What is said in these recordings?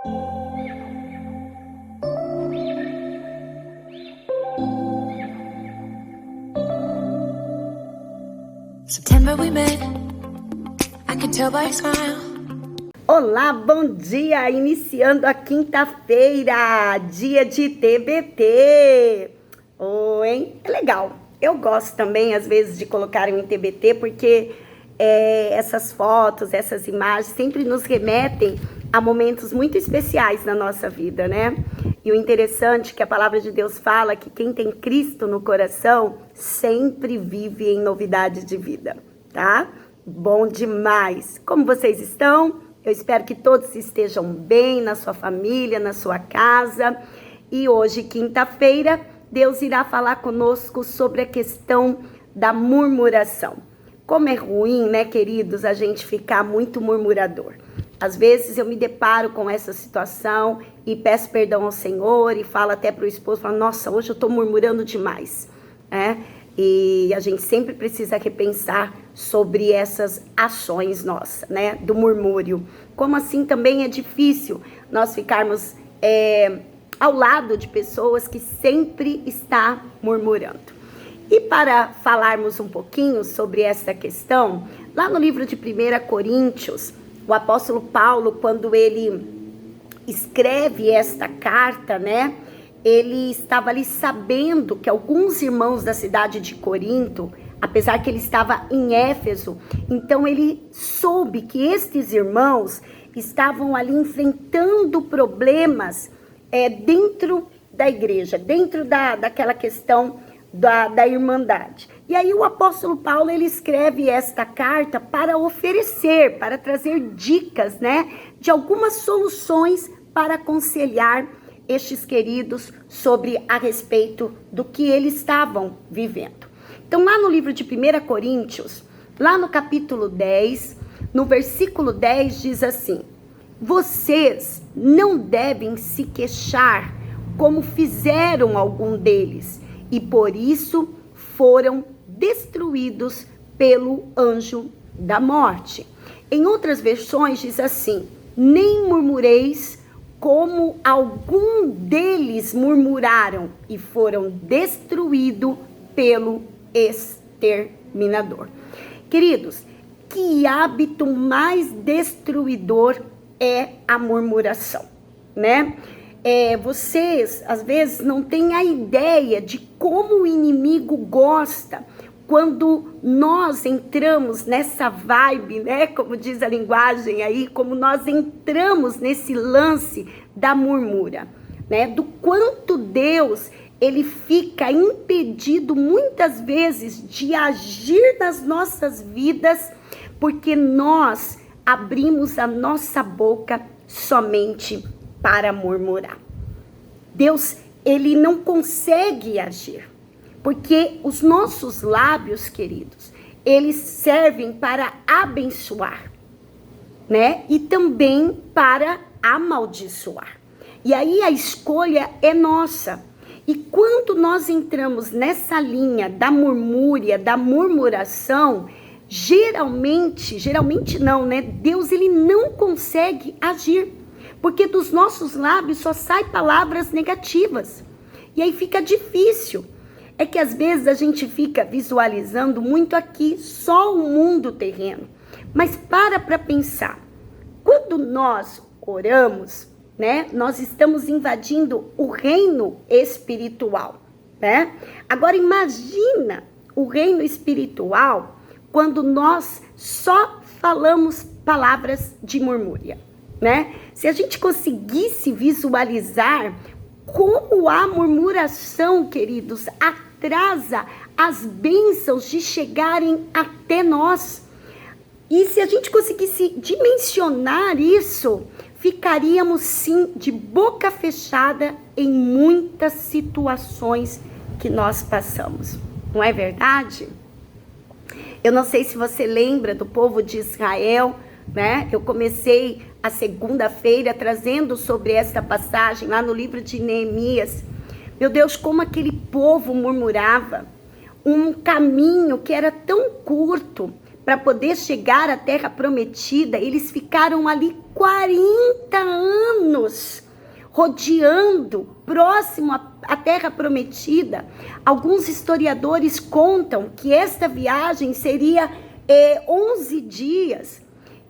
September we met, I can tell by your smile. Olá, bom dia! Iniciando a quinta-feira, dia de TBT. Oi, é legal. Eu gosto também, às vezes, de colocar um TBT, porque essas fotos, essas imagens sempre nos remetem a momentos muito especiais na nossa vida, né? E o interessante é que a palavra de Deus fala que quem tem Cristo no coração sempre vive em novidade de vida, tá? Bom demais! Como vocês estão? Eu espero que todos estejam bem na sua família, na sua casa. E hoje, quinta-feira, Deus irá falar conosco sobre a questão da murmuração. Como é ruim, né, queridos, a gente ficar muito murmurador. Às vezes eu me deparo com essa situação e peço perdão ao Senhor e falo até para o esposo, falo, nossa, hoje eu estou murmurando demais, né? E a gente sempre precisa repensar sobre essas ações nossas, né? Do murmúrio. Como assim também é difícil nós ficarmos ao lado de pessoas que sempre estão murmurando. E para falarmos um pouquinho sobre essa questão, lá no livro de 1 Coríntios, o apóstolo Paulo, quando ele escreve esta carta, né? Ele estava ali sabendo que alguns irmãos da cidade de Corinto, apesar que ele estava em Éfeso, então ele soube que estes irmãos estavam ali enfrentando problemas dentro da igreja, dentro daquela questão da irmandade. E aí o apóstolo Paulo, ele escreve esta carta para oferecer, para trazer dicas, né, de algumas soluções para aconselhar estes queridos sobre a respeito do que eles estavam vivendo. Então, lá no livro de 1 Coríntios, lá no capítulo 10, no versículo 10, diz assim: vocês não devem se queixar como fizeram algum deles, e por isso foram destruídos pelo anjo da morte. Em outras versões diz assim: nem murmureis como algum deles murmuraram e foram destruídos pelo exterminador. Queridos, que hábito mais destruidor é a murmuração, né? Vocês, às vezes, não têm a ideia de como o inimigo gosta quando nós entramos nessa vibe, né? Como diz a linguagem aí, como nós entramos nesse lance da murmura, né? Do quanto Deus, ele fica impedido muitas vezes de agir nas nossas vidas, porque nós abrimos a nossa boca somente para murmurar. Deus, ele não consegue agir, porque os nossos lábios, queridos, eles servem para abençoar, né? E também para amaldiçoar. E aí a escolha é nossa. E quando nós entramos nessa linha da murmúria, da murmuração, geralmente não, né? Deus, ele não consegue agir. Porque dos nossos lábios só saem palavras negativas. E aí fica difícil. É que às vezes a gente fica visualizando muito aqui, só o mundo terreno. Mas para pensar. Quando nós oramos, né, nós estamos invadindo o reino espiritual, né? Agora imagina o reino espiritual quando nós só falamos palavras de murmúria, né? Se a gente conseguisse visualizar como a murmuração, queridos, atrasa as bênçãos de chegarem até nós. E se a gente conseguisse dimensionar isso, ficaríamos sim de boca fechada em muitas situações que nós passamos. Não é verdade? Eu não sei se você lembra do povo de Israel, né? Eu comecei a segunda-feira trazendo sobre esta passagem lá no livro de Neemias. Meu Deus, como aquele povo murmurava. Um caminho que era tão curto para poder chegar à terra prometida. Eles ficaram ali 40 anos anos rodeando, próximo à terra prometida. Alguns historiadores contam que esta viagem seria 11 dias.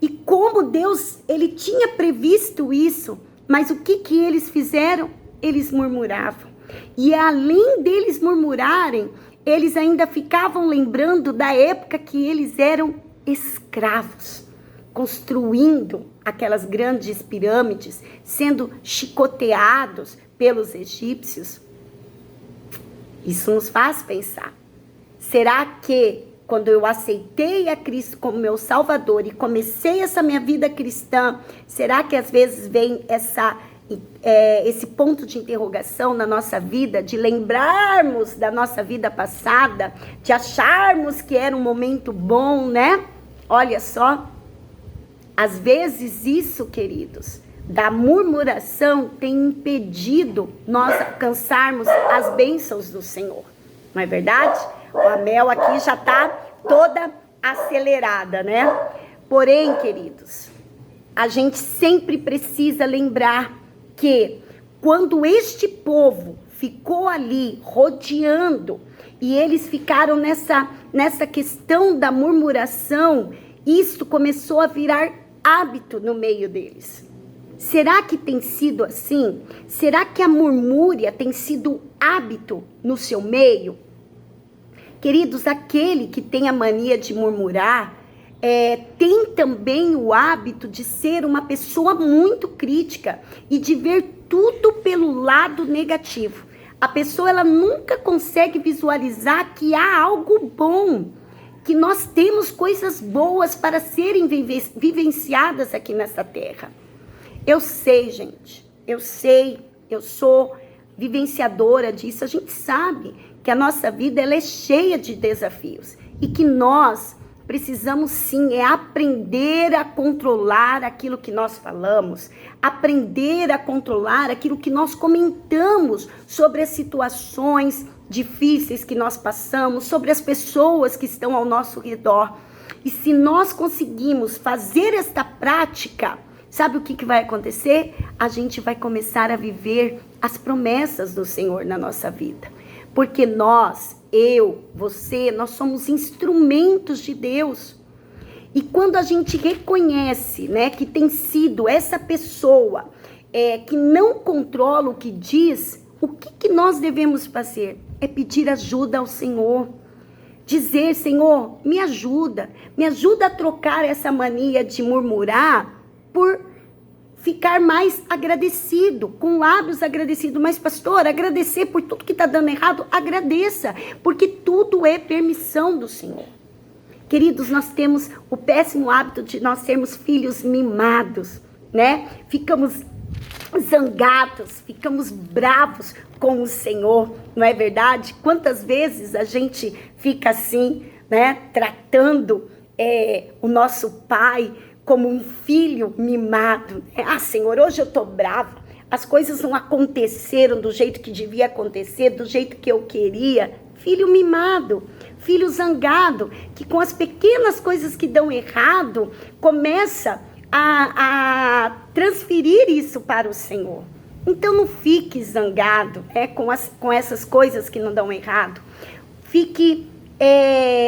E como Deus, ele tinha previsto isso, mas o que eles fizeram? Eles murmuravam. E além deles murmurarem, eles ainda ficavam lembrando da época que eles eram escravos, construindo aquelas grandes pirâmides, sendo chicoteados pelos egípcios. Isso nos faz pensar. Será que quando eu aceitei a Cristo como meu Salvador e comecei essa minha vida cristã, será que às vezes vem esse ponto de interrogação na nossa vida, de lembrarmos da nossa vida passada, de acharmos que era um momento bom, né? Olha só, às vezes isso, queridos, da murmuração tem impedido nós alcançarmos as bênçãos do Senhor, não é verdade? A Mel aqui já está toda acelerada, né? Porém, queridos, a gente sempre precisa lembrar que quando este povo ficou ali rodeando e eles ficaram nessa questão da murmuração, isso começou a virar hábito no meio deles. Será que tem sido assim? Será que a murmúria tem sido hábito no seu meio? Queridos, aquele que tem a mania de murmurar, tem também o hábito de ser uma pessoa muito crítica e de ver tudo pelo lado negativo. A pessoa, ela nunca consegue visualizar que há algo bom, que nós temos coisas boas para serem vivenciadas aqui nessa terra. Eu sei, gente, eu sou vivenciadora disso. A gente sabe que a nossa vida, ela é cheia de desafios e que nós precisamos sim aprender a controlar aquilo que nós falamos, aprender a controlar aquilo que nós comentamos sobre as situações difíceis que nós passamos, sobre as pessoas que estão ao nosso redor. E se nós conseguimos fazer esta prática, sabe o que vai acontecer? A gente vai começar a viver as promessas do Senhor na nossa vida. Porque nós, eu, você, nós somos instrumentos de Deus. E quando a gente reconhece, né, que tem sido essa pessoa que não controla o que diz, o que nós devemos fazer? É pedir ajuda ao Senhor. Dizer, Senhor, me ajuda a trocar essa mania de murmurar por ficar mais agradecido, com lábios agradecidos. Mas, pastor, agradecer por tudo que está dando errado, agradeça, porque tudo é permissão do Senhor. Queridos, nós temos o péssimo hábito de nós sermos filhos mimados, né? Ficamos zangados, ficamos bravos com o Senhor, não é verdade? Quantas vezes a gente fica assim, né? Tratando o nosso pai como um filho mimado. Ah, Senhor, hoje eu tô bravo. As coisas não aconteceram do jeito que devia acontecer, do jeito que eu queria. Filho mimado, filho zangado, que com as pequenas coisas que dão errado, começa a transferir isso para o Senhor. Então não fique zangado com essas coisas que não dão errado. Fique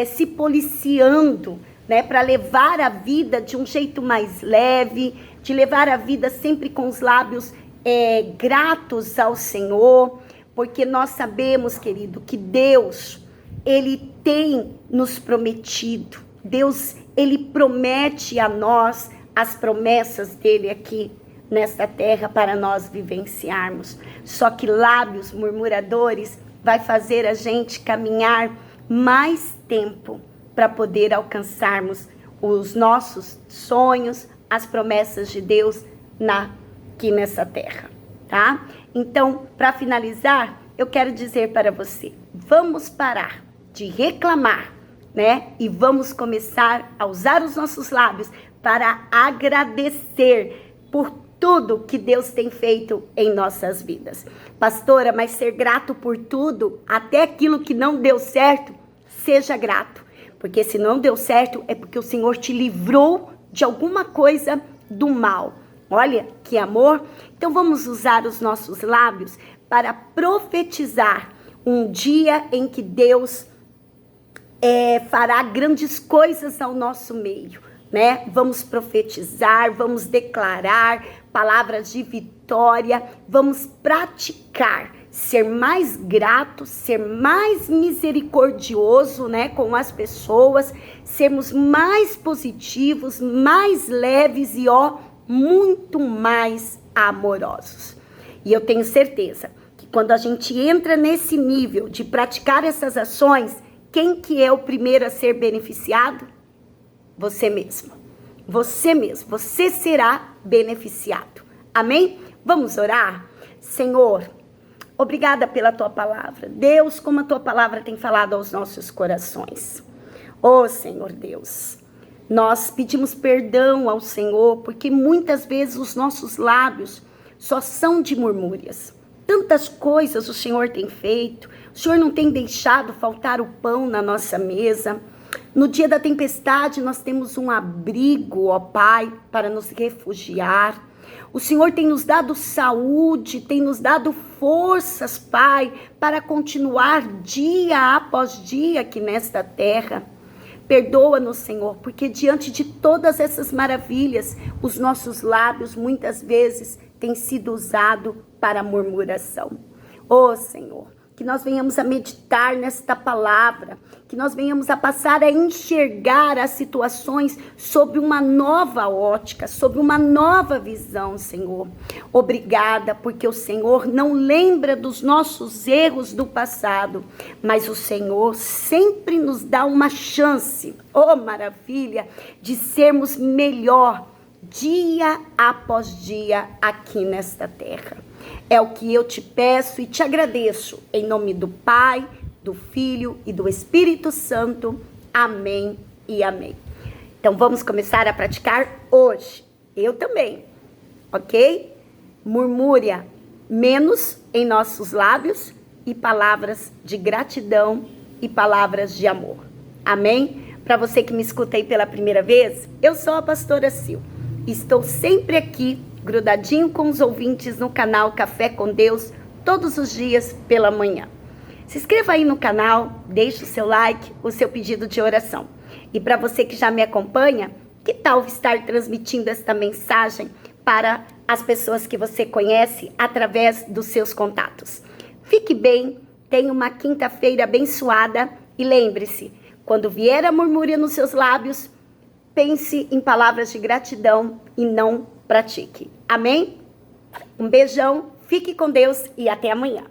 se policiando, né, para levar a vida de um jeito mais leve, de levar a vida sempre com os lábios gratos ao Senhor, porque nós sabemos, querido, que Deus, Ele tem nos prometido. Deus, Ele promete a nós as promessas dEle aqui nesta terra para nós vivenciarmos. Só que lábios murmuradores vai fazer a gente caminhar mais tempo para poder alcançarmos os nossos sonhos, as promessas de Deus aqui nessa terra, tá? Então, para finalizar, eu quero dizer para você, vamos parar de reclamar, né? E vamos começar a usar os nossos lábios para agradecer por tudo que Deus tem feito em nossas vidas. Pastora, mas ser grato por tudo, até aquilo que não deu certo, seja grato. Porque se não deu certo, é porque o Senhor te livrou de alguma coisa do mal. Olha que amor. Então vamos usar os nossos lábios para profetizar um dia em que Deus fará grandes coisas ao nosso meio, né? Vamos profetizar, vamos declarar palavras de vitória, vamos praticar, ser mais grato, ser mais misericordioso, né, com as pessoas, sermos mais positivos, mais leves e, muito mais amorosos. E eu tenho certeza que quando a gente entra nesse nível de praticar essas ações, quem que é o primeiro a ser beneficiado? Você mesmo. Você mesmo. Você será beneficiado. Amém? Vamos orar? Senhor, obrigada pela tua palavra. Deus, como a tua palavra tem falado aos nossos corações. Oh, Senhor Deus, nós pedimos perdão ao Senhor, porque muitas vezes os nossos lábios só são de murmúrias. Tantas coisas o Senhor tem feito, o Senhor não tem deixado faltar o pão na nossa mesa. No dia da tempestade nós temos um abrigo, ó Pai, para nos refugiar. O Senhor tem nos dado saúde, tem nos dado forças, Pai, para continuar dia após dia aqui nesta terra. Perdoa-nos, Senhor, porque diante de todas essas maravilhas, os nossos lábios muitas vezes têm sido usados para murmuração. Oh, Senhor, que nós venhamos a meditar nesta palavra, que nós venhamos a passar a enxergar as situações sob uma nova ótica, sob uma nova visão, Senhor. Obrigada, porque o Senhor não lembra dos nossos erros do passado, mas o Senhor sempre nos dá uma chance, oh maravilha, de sermos melhor dia após dia aqui nesta terra. É o que eu te peço e te agradeço, em nome do Pai, do Filho e do Espírito Santo. Amém e amém. Então vamos começar a praticar hoje. Eu também, ok? Murmúria menos em nossos lábios e palavras de gratidão e palavras de amor. Amém? Para você que me escuta aí pela primeira vez, eu sou a pastora Sil. Estou sempre aqui, grudadinho com os ouvintes no canal Café com Deus, todos os dias pela manhã. Se inscreva aí no canal, deixe o seu like, o seu pedido de oração. E para você que já me acompanha, que tal estar transmitindo esta mensagem para as pessoas que você conhece através dos seus contatos? Fique bem, tenha uma quinta-feira abençoada e lembre-se, quando vier a murmúria nos seus lábios, pense em palavras de gratidão e não pratique. Amém? Um beijão, fique com Deus e até amanhã.